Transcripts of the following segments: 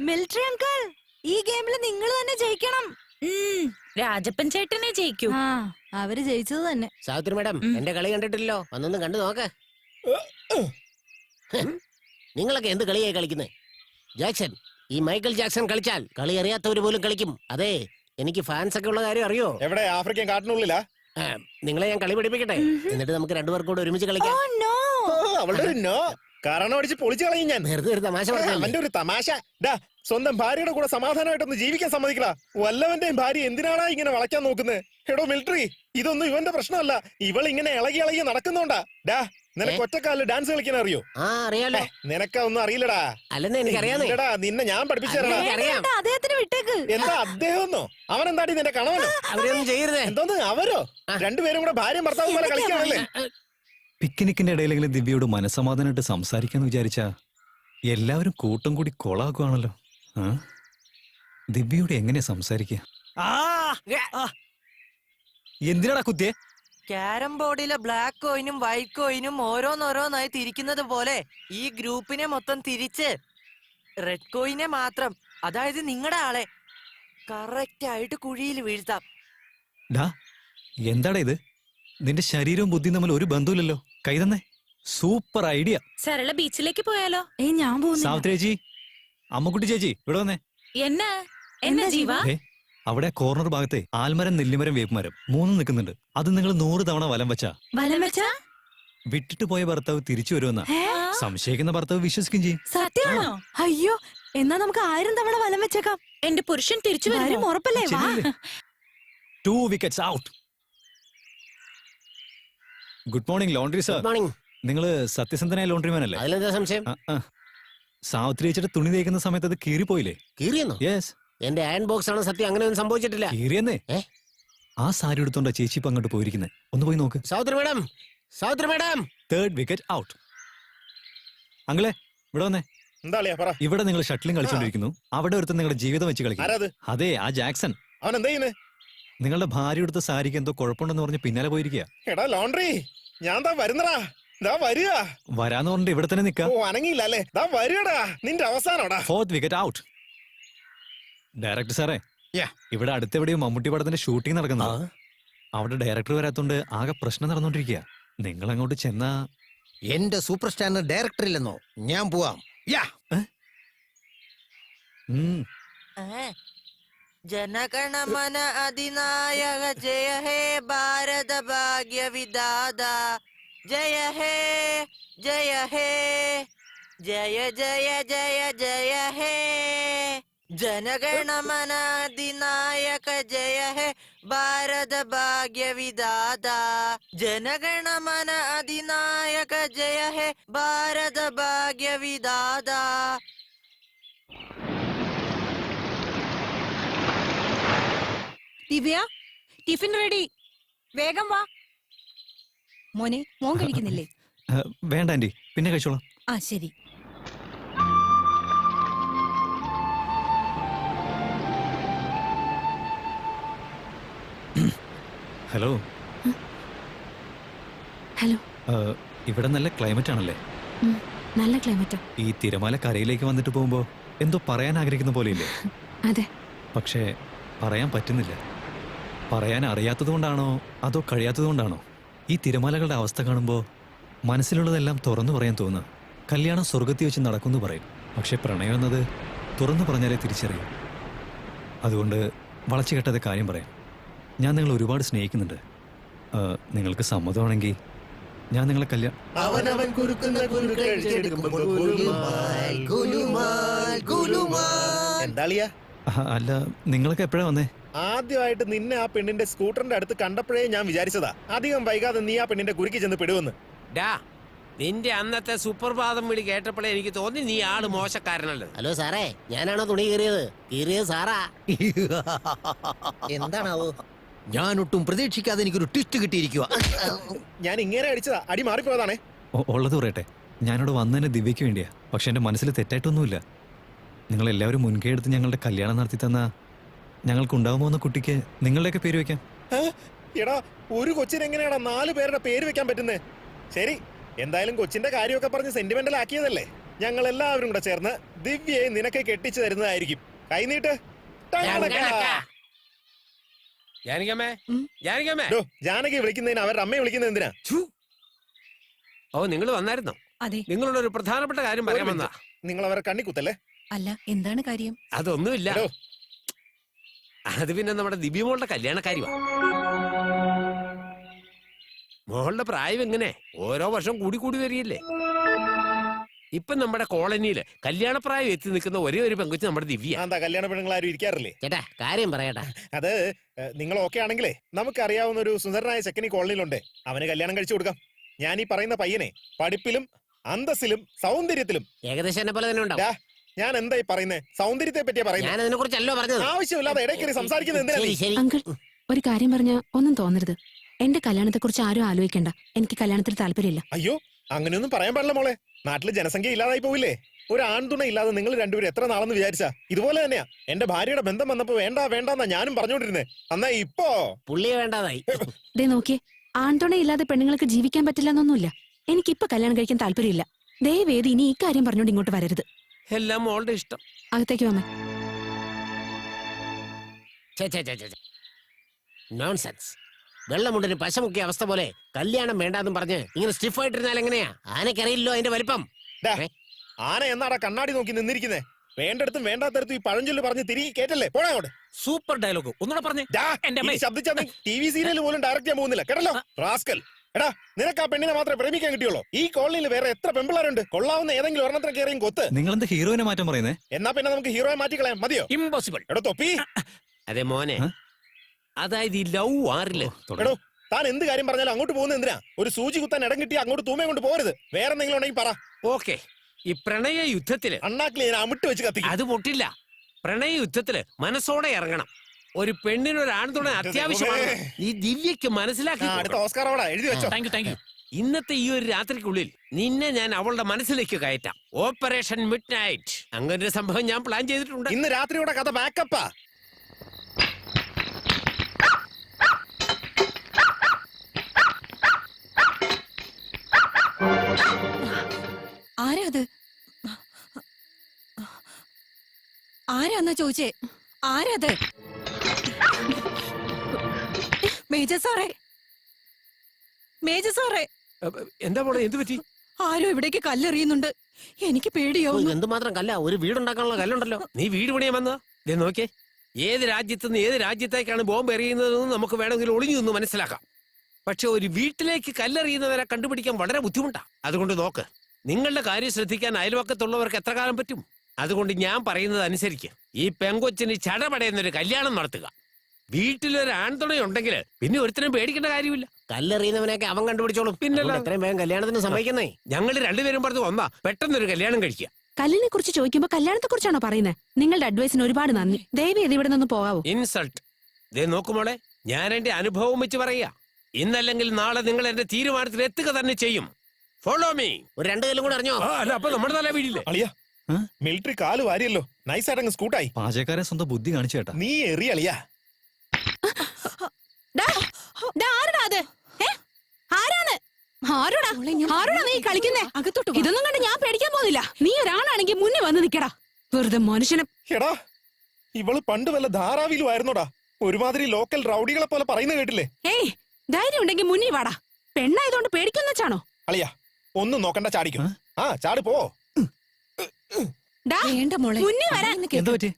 Military uncle, ഈ ഗെയിമിൽ നിങ്ങൾ തന്നെ ജയിക്കണം. രാജപ്പൻ ചേട്ടനെ ജയിക്കൂ. അവര് ജയിച്ചത് തന്നെ. സാവിത്രി മാഡം, എന്റെ കളി കണ്ടിട്ടില്ലല്ലോ, ഒന്നൊന്നും കണ്ടു നോക്ക്. നിങ്ങളൊക്കെ എന്ത് കളിയായി കളിക്കുന്നത്? ജാക്സൺ, ഈ മൈക്കൽ ജാക്സൺ കളിച്ചാൽ കളി അറിയാത്തവര് പോലും കളിക്കും. അതെ, എനിക്ക് ഫാൻസ് ഒക്കെ ഉള്ള കാര്യം അറിയോ? എവിടെ? ആഫ്രിക്കൻ കാട്ടിനുള്ളിലാ? നിങ്ങളെ ഞാൻ കളി പഠിപ്പിക്കട്ടെ, എന്നിട്ട് നമുക്ക് രണ്ടുപേർക്കും കൂടെ ഒരുമിച്ച് കളിക്കാം. അവളുടെ ഒരു നോ കാരണം അടിച്ച് പൊളിച്ചു കളയും ഞാൻ. വെറുതെ ഒരു തമാശ അവന്റെ ഒരു തമാശ. സ്വന്തം ഭാര്യയുടെ കൂടെ സമാധാനമായിട്ടൊന്ന് ജീവിക്കാൻ സമ്മതിക്കലാ. വല്ലവന്റെയും ഭാര്യ എന്തിനാണാ ഇങ്ങനെ വളയ്ക്കാൻ നോക്കുന്നത്? എടോ മിലിറ്ററി, ഇതൊന്നും ഇവന്റെ പ്രശ്നമല്ല. ഇവൾ ഇങ്ങനെ ഇളകി ഇളകി നടക്കുന്നുണ്ടാ. നിനക്ക് ഒറ്റക്കാലിൽ ഡാൻസ് കളിക്കാൻ അറിയോ? അറിയാലോ. നിനക്കൊന്നും അറിയില്ലടാ. അല്ലെന്ന് എനിക്കറിയാം. നിന്നെ ഞാൻ പഠിപ്പിച്ചു തരാം. അദ്ദേഹത്തിന് വിട്ടേക്ക്. എന്താ അദ്ദേഹമെന്നോ? അവൻ എന്താടി നിന്റെ കണവനോ? അവരൊന്നും ചെയ്യരുത്. എന്തോന്ന് അവരോ? രണ്ടുപേരും കൂടെ ഭാര്യ ഭർത്താവും പോലെ കളിക്കാണല്ലേ? പിക്നിക്കിന്റെ ഇടയിലെങ്കിലും ദിവ്യയോട് മനസ്സമാധാനമായിട്ട് സംസാരിക്കാന്ന് വിചാരിച്ചാ എല്ലാവരും കൂട്ടം കൂടി കൊളാക്കുവാണല്ലോ. ദിവ്യയോട് എങ്ങനെയാ സംസാരിക്കുക? എന്തിനാടാ കുത്തിയെ? ക്യാരം ബോർഡിലെ ബ്ലാക്ക് കോയിനും വൈറ്റ് കോയിനും ഓരോന്നോരോന്നായി തിരിക്കുന്നത് പോലെ ഈ ഗ്രൂപ്പിനെ മൊത്തം തിരിച്ച് റെഡ് കോയിനെ മാത്രം, അതായത് നിങ്ങളുടെ ആളെ കറക്റ്റ് ആയിട്ട് കുഴിയിൽ വീഴ്ത്താം. എന്താടാ ഇത്? നിന്റെ ശരീരവും ബുദ്ധിയും തമ്മിൽ ഒരു ബന്ധമില്ലല്ലോ. കൈ തന്നെ. Super idea. സരള ബീച്ചിലേക്ക് പോയാലോ? ഞാൻ പോകുന്നു. സാവിത്രി ചേച്ചി, അമ്മക്കുട്ടി ചേച്ചി, ഇവിടെ വന്നേ. എന്നാ ജീവ? അവിടെ കോർണർ ഭാഗത്തെ ആൽമരം, നെല്ലിമരം, വേപ്പുമരം മൂന്നും നിൽക്കുന്നുണ്ട്. അത് നിങ്ങൾ 100 തവണ വലം വെച്ചാ വിട്ടിട്ട് പോയ ഭർത്താവ് തിരിച്ചു വരുമെന്നാ. സംശയിക്കുന്ന ഭർത്താവ് വിശ്വസിക്കും ചെയ്യും. സത്യമാണോ? അയ്യോ, എന്നാ നമുക്ക് 1000 തവണ വലം വെച്ചേക്കാം. എന്റെ പുരുഷൻ തിരിച്ചു വരും ഉറപ്പല്ലേ? 2 wickets out. Good morning laundry sir. നിങ്ങള് സത്യസന്ധനായ ലോണ്ടറിമാൻ അല്ലേ? അതിലെന്താ സംശയം? സാവിത്രി ചേച്ചിയുടെ തുണി തേക്കുന്ന സമയത്ത് അത് കീറിപ്പോയില്ലേ? കീറിയെന്നോ? യെസ്. എന്റെ അയൺ ബോക്സ് ആണ് സത്യം, അങ്ങനെയൊന്നും സംഭവിച്ചിട്ടില്ല. കീറിയെന്നേ. ആ സാരി എടുത്തോണ്ടാ ചേച്ചി ഇപ്പൊ അങ്ങോട്ട് പോയിരിക്കുന്നത്. ഒന്ന് പോയി നോക്ക്. Savitri madam, Savitri madam. 3rd wicket out. അങ്ങളെ ഇവിടെ വന്നേ. ഇവിടെ നിങ്ങൾ ഷട്ടിലും കളിച്ചോണ്ടിരിക്കുന്നു. അവിടെ ഒരുത്തൻ നിങ്ങളുടെ ജീവിതം വെച്ച് കളിക്കും. അതെ, ആ ജാക്സൺ. അവൻ എന്താ ചെയ്യുന്നത്? നിങ്ങളുടെ ഭാര്യ എടുത്ത സാരിക്ക് എന്തോ കുഴപ്പമുണ്ടെന്ന് പറഞ്ഞ് പിന്നാലെ പോയിരിക്കുക. എടാ ലോണ്ടറി, ഞാൻ വരുന്നടാ. വരാന്ന് പറഞ്ഞിട്ട് ഇവിടെ തന്നെ നിൽക്കാം. അനങ്ങിയില്ലേ? നിന്റെ അവസാനോടാ. 4th wicket out. ഡയറക്ടർ സാറേ, ഇവിടെ അടുത്തെവിടെയോ മമ്മൂട്ടി പടത്തിന്റെ ഷൂട്ടിംഗ് നടക്കുന്നത്. അവിടെ ഡയറക്ടർ വരാത്തോണ്ട് ആകെ പ്രശ്നം നടന്നോണ്ടിരിക്കുക. നിങ്ങൾ അങ്ങോട്ട് ചെന്നാ. എന്റെ സൂപ്പർ സ്റ്റാറിന് ഡയറക്ടർ ഇല്ലെന്നോ? ഞാൻ പോവാം. ജനഗണമന അധിനായക ജയ ഹേ ഭാരത ഭാഗ്യ വിദാത ജയ ഹേ ജയ ഹേ ജയ ജയ ജയ ജയ ഹേ ജനഗണമന അധിനായക ജയ ഹേ ഭാരത ഭാഗ്യ വിദാത ജനഗണമന അധിനായക ജയ ഹേ ഭാരത ഭാഗ്യ വിദാത. ദിവ്യ, ടിഫിൻ റെഡി, വേഗം വാ. മോനെ, മോൻ കഴിക്കുന്നില്ലേ? വേണ്ട ആന്റി, പിന്നെ കഴിച്ചോളാം. ശരി. ഹലോ. ഹലോ. ഇവിടെ നല്ല ക്ലൈമറ്റ് ആണല്ലേ? നല്ല ക്ലൈമറ്റ്. ഈ തിരമാല കരയിലേക്ക് വന്നിട്ട് പോകുമ്പോ എന്തോ പറയാൻ ആഗ്രഹിക്കുന്ന പോലെയില്ലേ? അതെ. പക്ഷേ പറയാൻ പറ്റുന്നില്ല. പറയാൻ അറിയാത്തത് കൊണ്ടാണോ അതോ കഴിയാത്തത് കൊണ്ടാണോ? ഈ തിരമാലകളുടെ അവസ്ഥ കാണുമ്പോൾ മനസ്സിലുള്ളതെല്ലാം തുറന്നു പറയാൻ തോന്നുക. കല്യാണം സ്വർഗത്തിൽ വെച്ച് നടക്കുമെന്ന് പറയും. പക്ഷെ പ്രണയം എന്നത് തുറന്നു പറഞ്ഞാലേ തിരിച്ചറിയും. അതുകൊണ്ട് വളച്ചു കെട്ടാതെ കാര്യം പറയാം. ഞാൻ നിങ്ങളെ ഒരുപാട് സ്നേഹിക്കുന്നുണ്ട്. നിങ്ങൾക്ക് സമ്മതമാണെങ്കിൽ ഞാൻ നിങ്ങളെ അല്ല, നിങ്ങളൊക്കെ എപ്പോഴാ വന്നേ? ആദ്യമായിട്ട് നിന്നെ ആ പെണ്ണിന്റെ സ്കൂട്ടറിന്റെ അടുത്ത് കണ്ടപ്പോഴേ ഞാൻ വിചാരിച്ചതാ അധികം വൈകാതെ നീ ആ പെണ്ണിന്റെ കുരുക്കി ചെന്ന് പെടുവെന്ന്. നിന്റെ അന്നത്തെ സുപ്രഭാതം വിളി കേട്ടപ്പോഴേ എനിക്ക് തോന്നി നീ ആള് മോശക്കാരനല്ലേ. ഹലോ സാറേ, ഞാനാണോ തുണി കീറിയത് സാറാ. എന്താണാവോ? ഞാനൊട്ടും പ്രതീക്ഷിക്കാതെ എനിക്കൊരു ട്വിസ്റ്റ് കിട്ടിയിരിക്കുക. ഞാൻ ഇങ്ങനെ അടിച്ചതാ, അടി മാറിപ്പോയതാണേ. ഉള്ളത് പറയട്ടെ, ഞാനിവിടെ വന്നതിന് ദിവ്യയ്ക്ക് വേണ്ടിയാ. പക്ഷെ എന്റെ മനസ്സിൽ തെറ്റായിട്ടൊന്നുമില്ല. നിങ്ങളെല്ലാവരും മുൻകൈ എടുത്ത് ഞങ്ങളുടെ കല്യാണം നടത്തി തന്ന ഞങ്ങൾക്ക് ഉണ്ടാവുമോ എന്ന കുട്ടിക്ക് നിങ്ങളുടെയൊക്കെ പേര് വെക്കാം. എടാ, ഒരു കൊച്ചിനെങ്ങനെയാടാ 4 പേരുടെ പേര് വെക്കാൻ പറ്റുന്നേ? ശരി, എന്തായാലും കൊച്ചിന്റെ കാര്യമൊക്കെ പറഞ്ഞ് സെന്റിമെന്റൽ ആക്കിയതല്ലേ. ഞങ്ങൾ എല്ലാവരും കൂടെ ചേർന്ന് ദിവ്യയെ നിനക്ക് കെട്ടിച്ചു തരുന്നതായിരിക്കും. കൈനീട്ട്. ജാനകിയമ്മേ, ഉം. ജാനകിയമ്മേ. ഡോ, ജാനകി വിളിക്കുന്നതിന് അവരുടെ അമ്മയെ വിളിക്കുന്നത് എന്തിനാ? ഛു. ഓ, നിങ്ങൾ വന്നായിരുന്നോ? അതെ. നിങ്ങളോട് ഒരു പ്രധാനപ്പെട്ട കാര്യം പറയാൻ വന്നാ. നിങ്ങൾ അവരെ കണ്ണിക്കുത്തല്ലേ? അല്ല, എന്താണ് കാര്യം? അതൊന്നുമില്ല. എടോ. അത് പിന്നെ നമ്മുടെ ദിവ്യമോളുടെ കല്യാണക്കാരിവാ. മോളുടെ പ്രായം എങ്ങനെ ഓരോ വർഷം കൂടി കൂടി വരികയല്ലേ. ഇപ്പൊ നമ്മുടെ കോളനിയില് കല്യാണപ്രായം എത്തി നിൽക്കുന്ന ഒരേ ഒരു പെങ്കൊച്ച് നമ്മുടെ ദിവ്യ. എന്താ കല്യാണ പെണ്ണുങ്ങൾ ആരും ഇരിക്കാറില്ലേ? ചേട്ടാ കാര്യം പറയട്ടാ. അത് നിങ്ങൾ ഓക്കെ ആണെങ്കിലേ നമുക്ക് അറിയാവുന്ന ഒരു സുന്ദരനായ ചെക്കൻ ഈ കോളനിയിലുണ്ട്. അവന് കല്യാണം കഴിച്ചു കൊടുക്കാം. ഞാൻ ഈ പറയുന്ന പയ്യനെ പഠിപ്പിലും അന്തസ്സിലും സൗന്ദര്യത്തിലും ഏകദേശം എന്നെ പോലെ തന്നെ ഉണ്ടാവും. ഡാ, ഞാൻ എന്തായി പറയുന്നത്? സൗന്ദര്യത്തെ പറ്റിയാ പറയുന്നത്. ഞാൻ അതിനെ കുറിച്ചല്ലോ പറഞ്ഞത്. ആവശ്യമില്ലാതെ ഇടയ്ക്കറി സംസാരിക്കുന്നത് എന്തിനാ നീ? ശരി ശരി. അങ്കിൾ ഒരു കാര്യം പറഞ്ഞ ഒന്നും തോന്നരുത്. എന്റെ കല്യാണത്തെ കുറിച്ച് ആരും ആലോചിക്കണ്ട. എനിക്ക് കല്യാണത്തിൽ താല്പര്യമില്ല. അയ്യോ, അങ്ങനെയൊന്നും പറയാൻ പാടില്ല മോളെ. നാട്ടില് ജനസംഖ്യ ഇല്ലാതായി പോവില്ലേ? ഒരു ആൺതുണ ഇല്ലാതെ നിങ്ങൾ രണ്ടുപേരും എത്ര നാളെന്ന് വിചാരിച്ചാ? ഇതുപോലെ തന്നെയാ എന്റെ ഭാര്യയുടെ ബന്ധം വന്നപ്പോ വേണ്ട വേണ്ടെന്നാ ഞാനും പറഞ്ഞോണ്ടിരുന്നേ. എന്നാ ഇപ്പോ പുള്ളിയെ വേണ്ടാതായി. ദേ നോക്കിയേ, ആൺതുണയില്ലാതെ പെണ്ണുങ്ങൾക്ക് ജീവിക്കാൻ പറ്റില്ലെന്നൊന്നുമില്ല. എനിക്കിപ്പൊ കല്യാണം കഴിക്കാൻ താല്പര്യമില്ല. ദയവേദി ഇനി ഈ കാര്യം പറഞ്ഞോണ്ട് ഇങ്ങോട്ട് വരരുത്. എല്ലാം മോളുടെ ഇഷ്ടം. അകത്തേക്ക് വന്നേ. നോൺസെൻസ്. വെള്ളമുണ്ടിന് പശമുക്കിയ അവസ്ഥ പോലെ കല്യാണം വേണ്ടാന്നും പറഞ്ഞ് ഇങ്ങനെ സ്റ്റിഫായിട്ടിരുന്നാൽ എങ്ങനെയാ? ആനക്കറിയില്ലോ അതിന്റെ വലിപ്പം. ഡാ, ആന എന്നാടാ കണ്ണാടി നോക്കി നിന്നിരിക്കുന്നേ? വേണ്ടടുത്തും വേണ്ടാത്തടത്തും ഈ പഴഞ്ചൊല്ല് പറഞ്ഞ് തിരികെ കേട്ടല്ലേ? പോടാ അങ്ങോട്ട്. Super dialogue. ഒന്നുകൂടെ പറഞ്ഞേ. എന്റെ അമ്മേ. ശബ്ദിച്ചാ TV സീരിയൽ പോലും ഡയറക്റ്റ് ചെയ്യാൻ പോകുന്നില്ല കേട്ടല്ലോ റാസ്കൽ. എടാ, നിനക്ക് ആ പെണ്ണിനെ മാത്രമേ പ്രേമിക്കാൻ കിട്ടിയുള്ളൂ. ഈ കോളനിയിൽ വേറെ എത്ര പെമ്പിള്ളാരുണ്ട്? കൊള്ളാവുന്ന ഏതെങ്കിലും ഒരെണ്ണത്തിന് കയറിയും കൊത്ത്. നിങ്ങളെന്താ ഹീറോയിനെ മാറ്റം പറയുന്നേ? എന്നാ പിന്നെ നമുക്ക് ഹീറോയെ മാറ്റിക്കളയാം. മതിയോ? ഇമ്പോസിബിൾ. എടോ തൊപ്പി, അതെ മോനെ. ആ? അതായത് ഈ ലവ് ആറില് എടോ താൻ എന്ത് കാര്യം പറഞ്ഞാലും അങ്ങോട്ട് പോകുന്നത് എന്തിനാ? ഒരു സൂചി കുത്താൻ ഇടം കിട്ടി അങ്ങോട്ട് തൂമേ കൊണ്ട് പോരുത്. വേറെ എന്തെങ്കിലും ഉണ്ടെങ്കിൽ പറ. ഓക്കെ. ഈ പ്രണയ യുദ്ധത്തില് അണ്ണാക്കിൽ ഞാൻ അമിട്ട് വെച്ച് കത്തിക്കും. അത് പൊട്ടില്ല. പ്രണയ യുദ്ധത്തില് മനസ്സോടെ ഇറങ്ങണം. ഒരു പെണ്ണിനൊരു ആൺതുണ അത്യാവശ്യമാണ്. ഈ ദിവ്യക്ക് മനസ്സിലാക്കി അടുത്ത ഓസ്കാർ അവിടെ എഴുതി വെച്ചോ. ഇന്നത്തെ ഈ ഒരു രാത്രിക്കുള്ളിൽ നിന്നെ ഞാൻ അവളുടെ മനസ്സിലേക്ക് കയറ്റാം. Operation mid night. അങ്ങനെ ഒരു സംഭവം ഞാൻ പ്ലാൻ ചെയ്തിട്ടുണ്ട്. ഇന്ന് രാത്രിയുടെ കഥ ബാക്കപ്പാ. ആരാ അത്? ആരാന്നാ ചോദിച്ചേ? ആരാത്? മേജർ സാറേ, മേജർ സാറേ, എന്താ മോളെ, എന്ത് പറ്റി? ആരോ ഇവിടേക്ക് കല്ലെറിയുന്നുണ്ട്. എനിക്ക് പേടിയോ? എന്തുമാത്രം കല്ല? ഒരു വീടുണ്ടാക്കാനുള്ള കല്ലുണ്ടല്ലോ. നീ വീട് പണിയാൻ വന്നതാ? നോക്കിയേ, ഏത് രാജ്യത്തുനിന്ന് ഏത് രാജ്യത്തേക്കാണ് ബോംബ് എറിയുന്നതെന്ന് നമുക്ക് വേണമെങ്കിൽ ഒളിഞ്ഞു നിന്ന് മനസ്സിലാക്കാം. പക്ഷെ ഒരു വീട്ടിലേക്ക് കല്ലെറിയുന്നവരെ കണ്ടുപിടിക്കാൻ വളരെ ബുദ്ധിമുട്ടാണ്. അതുകൊണ്ട് നോക്ക്, നിങ്ങളുടെ കാര്യം ശ്രദ്ധിക്കാൻ അയൽവക്കത്തുള്ളവർക്ക് എത്ര കാലം പറ്റും? അതുകൊണ്ട് ഞാൻ പറയുന്നത് അനുസരിക്ക്. ഈ പെങ്കൊച്ചിന് ചടപടയുന്നൊരു കല്യാണം നടത്തുക. വീട്ടിലൊരു ആൺതുണയുണ്ടെങ്കിൽ പിന്നെ ഒരുത്തനും പേടിക്കേണ്ട കാര്യമില്ല. കല്ലെറിയുന്നവനെയൊക്കെ അവൻ കണ്ടുപിടിച്ചോളും. പിന്നല്ല. അതുകൊണ്ട് എത്രയും വേഗം കല്യാണത്തിന് സമ്മതിക്കുന്നേ. ഞങ്ങൾ രണ്ടുപേരും പറഞ്ഞു വന്നാ പെട്ടെന്നൊരു കല്യാണം കഴിക്കുക. കല്ലിനെ കുറിച്ച് ചോദിക്കുമ്പോ കല്യാണത്തെ കുറിച്ചാണോ പറയുന്നത്? നിങ്ങളുടെ അഡ്വൈസിന് ഒരുപാട് നന്ദി. ദയവേദി ഇവിടെ നിന്ന് പോകാവോ? ഇൻസൾട്ട്. ദേ നോക്കുമോളെ, ഞാൻ എന്റെ അനുഭവം വെച്ച് പറയാ. ഇന്നല്ലെങ്കിൽ നാളെ നിങ്ങൾ എന്റെ തീരുമാനത്തിൽ എത്തുക തന്നെ ചെയ്യും. Follow me. ഒരു 2 കല്ലും കൂടെ അറിഞ്ഞോ? അല്ല, അപ്പൊ നമ്മുടെ തല വീടില്ലേ? അളിയാ, ആ? മിലിറ്ററി കാല് വാരിയല്ലോ. നൈസായിട്ട് അങ്ങ് സ്കൂട്ടായി. പാചകക്കാരൻ സ്വന്തം ബുദ്ധി കാണിച്ചു ചേട്ടാ. നീ എറി അളിയാ. ആരാടാ അത്? ആരാണ്? ആരോടാ? ആരോടാ നീ കളിക്കുന്നേ? അകത്തോട്ട് വാ. ഇതൊന്നും കണ്ട് ഞാൻ പേടിക്കാൻ പോകുന്നില്ല. നീ ഒരാണാണെങ്കിൽ മുന്നിൽ വന്ന് നിക്കടാ. വെറുതെ മനുഷ്യനെ. എടാ, ഇവള് പണ്ട് വല്ല ധാരാവിലും ആയിരുന്നോടാ. ഒരുമാതിരി ലോക്കൽ റൗഡികളെ പോലെ പറയുന്നത് കേട്ടില്ലേ? ഏയ്, ധൈര്യം ഉണ്ടെങ്കിൽ മുന്നിൽ വാടാ. പെണ്ണായതുകൊണ്ട് പേടിക്കുന്ന വെച്ചാണോ? അളിയാ, ഒന്നും നോക്കണ്ട, ചാടിക്കും. ആ, ചാടി പോ. ഡാ, വേണ്ട മോളെ, മുന്നിൽ വരാൻ. പറയുന്ന കേക്ക്. എന്താ പറ്റി?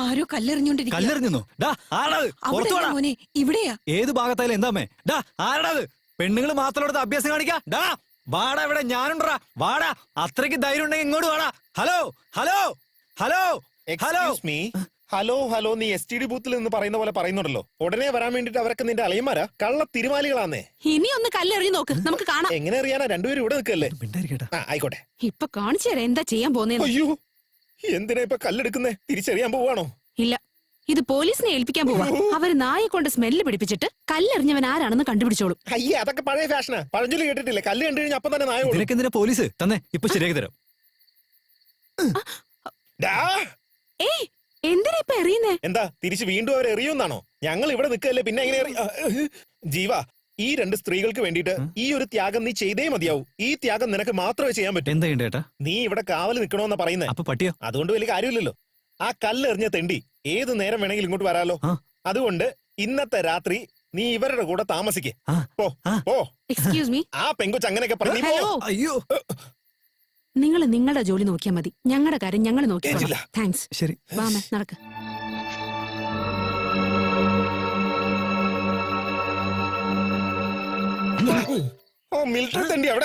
ആരോ കല്ലെറിഞ്ഞോണ്ടിരിക്കുക. കല്ലെറിഞ്ഞു. ഡാ, ആരാത്? പുറത്തു വാടാ. മോനെ, ഇവിടെയാ. ഏത് ഭാഗത്തായാലും എന്താമേ? ഡാ, ആരാത്? പെണ്ണുങ്ങൾ മാത്രം അഭ്യാസം കാണിക്കാ. ഡാ, വാടാ, ഇവിടെ ഞാനുണ്ടാ. വാടാ, അത്രയ്ക്ക് ധൈര്യം ഉണ്ടെങ്കിൽ ഇങ്ങോട്ട് വാടാ. Hello hello hello hello. Excuse me. Hello hello നീ STD ബൂത്തിൽ നിന്ന് പറയുന്ന പോലെ പറയുന്നുണ്ടല്ലോ. ഉടനെ വരാൻ വേണ്ടിട്ട് അവരൊക്കെ നിന്റെ അളിയന്മാരാ? കള്ള തിരുമാലികളാന്നേ. ഇനി ഒന്ന് കല്ലെറിഞ്ഞ് നോക്ക്, നമുക്ക് കാണാം. എങ്ങനെ അറിയാനാ? രണ്ടുപേരും ഇവിടെ നിൽക്കല്ലേ? മിണ്ടായിരിക്കട്ടാ. ആ, ആയിക്കോട്ടെ. ഇപ്പൊ കാണിച്ചു തരാം എന്താ ചെയ്യാൻ പോന്നേന്ന്. അയ്യോ, എന്തിനാ ഇപ്പൊ കല്ലെടുക്കുന്നേ? തിരിച്ചറിയാൻ പോവാണോ? ഇല്ല, ഇത് പോലീസിനെ ഏൽപ്പിക്കാൻ പോവാ. അവര് നായെ കൊണ്ട് സ്മെല്ല് പിടിപ്പിച്ചിട്ട് കല്ലെറിഞ്ഞവൻ ആരാണെന്ന് കണ്ടുപിടിച്ചോളും. അയ്യേ, അതൊക്കെ പഴയ ഫാഷനാ. പഴഞ്ചൊല്ലി കേട്ടിട്ടില്ലേ? കല്ല് കണ്ടു കഴിഞ്ഞാൽ അപ്പം തന്നെ നായ ഓടും. നിനക്ക് എന്തിനാ പോലീസ്? തന്നെ ഇപ്പൊ ശരിയാക്കി തരാം. ഡാ, ഏയ്, എന്തിനാ ഇപ്പൊ എറിയുന്നേ? എന്താ തിരിച്ച് വീണ്ടും അവർ എറിയുന്നാണോ? ഞങ്ങൾ ഇവിടെ നിൽക്കല്ലേ, പിന്നെ എങ്ങനെ ജീവ ഈ രണ്ട് സ്ത്രീകൾക്ക് വേണ്ടിയിട്ട് ഈ ഒരു ത്യാഗം നീ ചെയ്തേ മതിയാവൂ. ഈ ത്യാഗം നിനക്ക് മാത്രമേ ചെയ്യാൻ പറ്റൂ. എന്താ ചെയ്യണ്ടേ ഏട്ടാ? നീ ഇവിടെ കാവല് നിൽക്കണോന്നാ പറയുന്നേ. അപ്പൊ പട്ടിയോ? അതുകൊണ്ട് വലിയ കാര്യമില്ലല്ലോ. ആ കല്ലെറിഞ്ഞ തെണ്ടി ഏത് നേരം വേണമെങ്കിലും ഇങ്ങോട്ട് വരാലോ. ആ. അതുകൊണ്ട് ഇന്നത്തെ രാത്രി നീ ഇവരുടെ കൂടെ താമസിക്കേ. ആ. പോ ആ. പോ. Excuse me. ആ പെങ്കൊച്ച് അങ്ങനെയൊക്കെ പറഞ്ഞു. ഹലോ, അയ്യോ നിങ്ങൾ നിങ്ങളുടെ ജോലി നോക്കിയാൽ മതി. ഞങ്ങളുടെ കാര്യം ഞങ്ങൾ നോക്കിക്കോളാം. കേട്ടില്ല. താങ്ക്സ്. ശരി. വാമേ നടക്ക്. ഓ മിലിറ്ററി തെണ്ടി അവിടെ